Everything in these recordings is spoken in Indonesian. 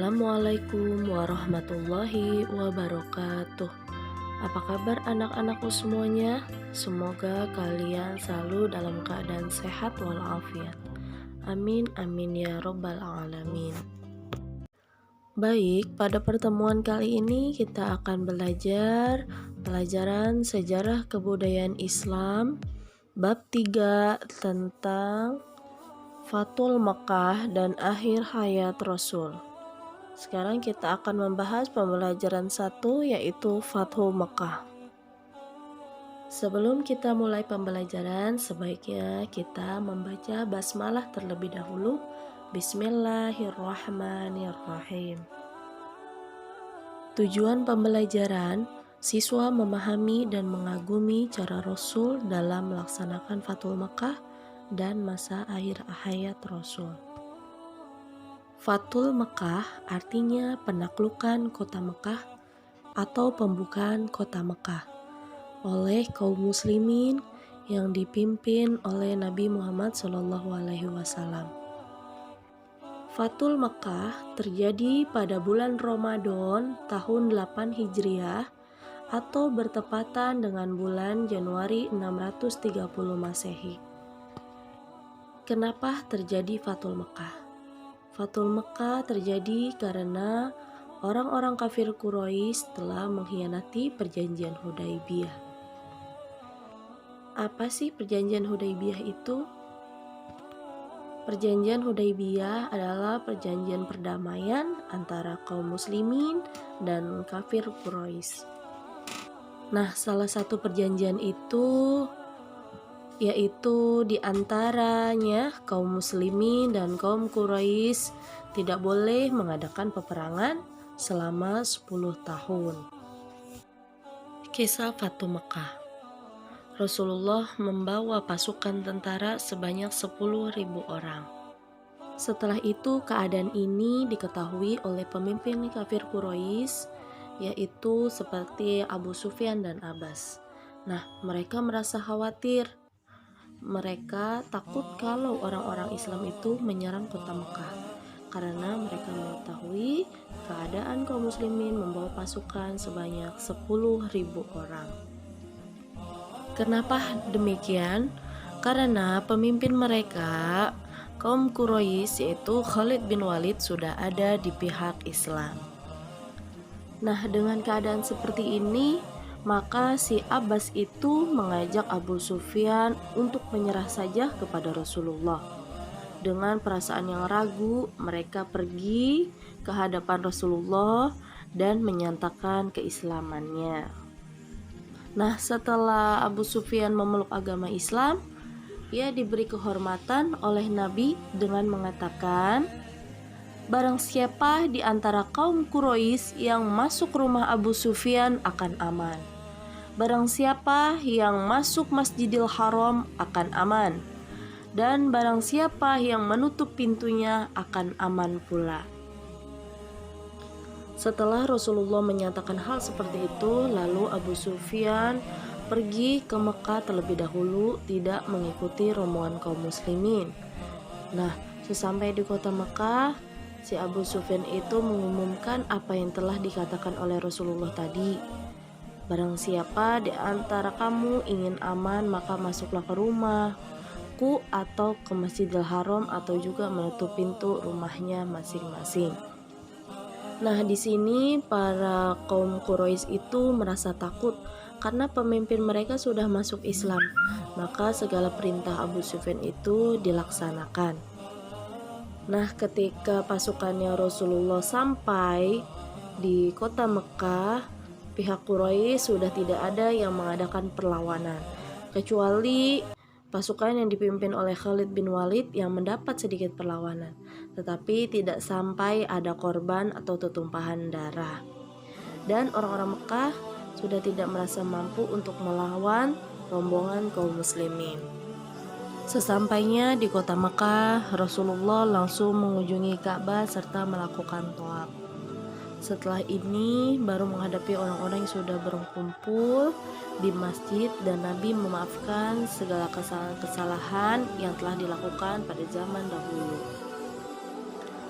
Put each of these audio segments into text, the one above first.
Assalamualaikum warahmatullahi wabarakatuh. Apa kabar anak-anakku semuanya? Semoga kalian selalu dalam keadaan sehat walafiat. Amin amin ya robbal alamin. Baik, pada pertemuan kali ini kita akan belajar pelajaran sejarah kebudayaan Islam bab 3 tentang Fathul Makkah dan akhir hayat Rasul. Sekarang kita akan membahas pembelajaran 1, yaitu Fathul Makkah. Sebelum kita mulai pembelajaran, sebaiknya kita membaca basmalah terlebih dahulu. Bismillahirrahmanirrahim. Tujuan pembelajaran, siswa memahami dan mengagumi cara Rasul dalam melaksanakan Fathul Makkah dan masa akhir hayat Rasul. Fathul Makkah artinya penaklukan kota Mekah atau pembukaan kota Mekah oleh kaum muslimin yang dipimpin oleh Nabi Muhammad SAW. Fathul Makkah terjadi pada bulan Ramadan tahun 8 Hijriah atau bertepatan dengan bulan Januari 630 Masehi. Kenapa terjadi Fathul Makkah? Fathul Makkah terjadi karena orang-orang kafir Quraisy telah mengkhianati perjanjian Hudaybiyah. Apa sih perjanjian Hudaybiyah itu? Perjanjian Hudaybiyah adalah perjanjian perdamaian antara kaum muslimin dan kafir Quraisy. Nah, salah satu perjanjian itu yaitu diantaranya kaum muslimin dan kaum Quraisy tidak boleh mengadakan peperangan selama 10 tahun. Kisah Fathul Makkah. Rasulullah membawa pasukan tentara sebanyak 10.000 orang. Setelah itu keadaan ini diketahui oleh pemimpin kafir Quraisy, yaitu seperti Abu Sufyan dan Abbas. Nah, mereka merasa khawatir. Mereka takut kalau orang-orang Islam itu menyerang kota Mekah karena mereka mengetahui keadaan kaum muslimin membawa pasukan sebanyak 10.000 orang. Kenapa demikian? Karena pemimpin mereka, kaum Quraisy yaitu Khalid bin Walid, sudah ada di pihak Islam. Nah, dengan keadaan seperti ini, maka si Abbas itu mengajak Abu Sufyan untuk menyerah saja kepada Rasulullah. Dengan perasaan yang ragu, mereka pergi ke hadapan Rasulullah dan menyatakan keislamannya. Nah, setelah Abu Sufyan memeluk agama Islam, ia diberi kehormatan oleh Nabi dengan mengatakan, "Barang siapa di antara kaum Quraisy yang masuk rumah Abu Sufyan akan aman. Barang siapa yang masuk Masjidil Haram akan aman, dan barang siapa yang menutup pintunya akan aman pula." Setelah Rasulullah menyatakan hal seperti itu, lalu Abu Sufyan pergi ke Mekah terlebih dahulu, tidak mengikuti rombongan kaum muslimin. Nah, sesampai di kota Mekah, si Abu Sufyan itu mengumumkan apa yang telah dikatakan oleh Rasulullah tadi. "Barang siapa di antara kamu ingin aman, maka masuklah ke rumahku atau ke Masjidil Haram atau juga menutup pintu rumahnya masing-masing." Nah, di sini para kaum Quraisy itu merasa takut karena pemimpin mereka sudah masuk Islam. Maka segala perintah Abu Sufyan itu dilaksanakan. Nah, ketika pasukannya Rasulullah sampai di kota Mekah, pihak Quraisy sudah tidak ada yang mengadakan perlawanan, kecuali pasukan yang dipimpin oleh Khalid bin Walid yang mendapat sedikit perlawanan, tetapi tidak sampai ada korban atau tumpahan darah. Dan orang-orang Mekah sudah tidak merasa mampu untuk melawan rombongan kaum muslimin. Sesampainya di kota Mekah, Rasulullah langsung mengunjungi Ka'bah serta melakukan tawaf. Setelah ini baru menghadapi orang-orang yang sudah berkumpul di masjid, dan Nabi memaafkan segala kesalahan-kesalahan yang telah dilakukan pada zaman dahulu.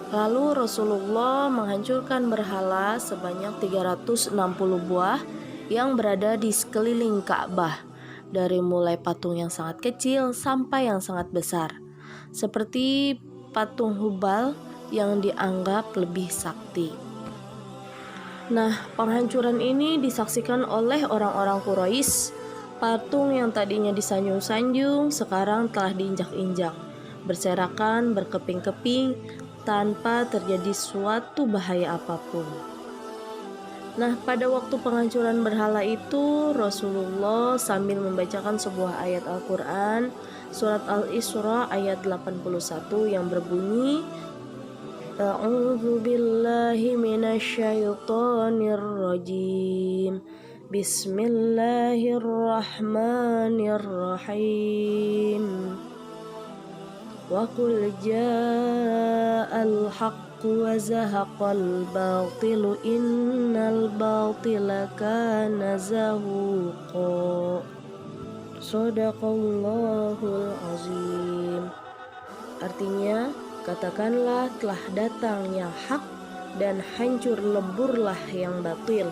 Lalu Rasulullah menghancurkan berhala sebanyak 360 buah yang berada di sekeliling Ka'bah, dari mulai patung yang sangat kecil sampai yang sangat besar, seperti patung Hubal yang dianggap lebih sakti. Nah, penghancuran ini disaksikan oleh orang-orang Quraisy. Patung yang tadinya disanjung-sanjung sekarang telah diinjak-injak, berserakan, berkeping-keping, tanpa terjadi suatu bahaya apapun. Nah, pada waktu penghancuran berhala itu, Rasulullah sambil membacakan sebuah ayat Al-Quran, surat Al-Isra ayat 81 yang berbunyi, A'udzu billahi minasyaitonir rajim. Bismillahirrahmanirrahim. Wa qul ja'al haqqu wa zahaqal batilu innal batila kana zahuqa. Shadaqallahul azim. Artinya, katakanlah telah datang yang hak dan hancur leburlah yang batil.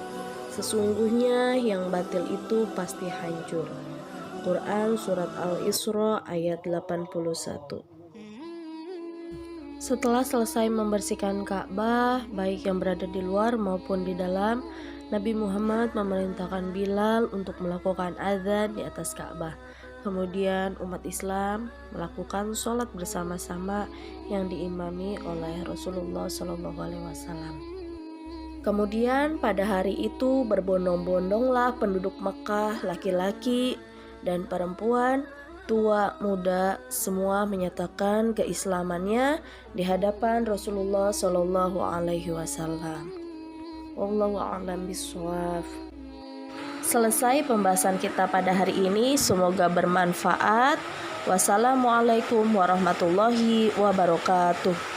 Sesungguhnya yang batil itu pasti hancur. Quran Surat Al-Isra ayat 81. Setelah selesai membersihkan Ka'bah, baik yang berada di luar maupun di dalam, Nabi Muhammad memerintahkan Bilal untuk melakukan azan di atas Ka'bah. Kemudian umat Islam melakukan sholat bersama-sama yang diimami oleh Rasulullah SAW. Kemudian pada hari itu berbondong-bondonglah penduduk Mekah, laki-laki dan perempuan, tua, muda, semua menyatakan keislamannya di hadapan Rasulullah SAW. Wallahu a'lam bishawab. Selesai pembahasan kita pada hari ini, semoga bermanfaat. Wassalamualaikum warahmatullahi wabarakatuh.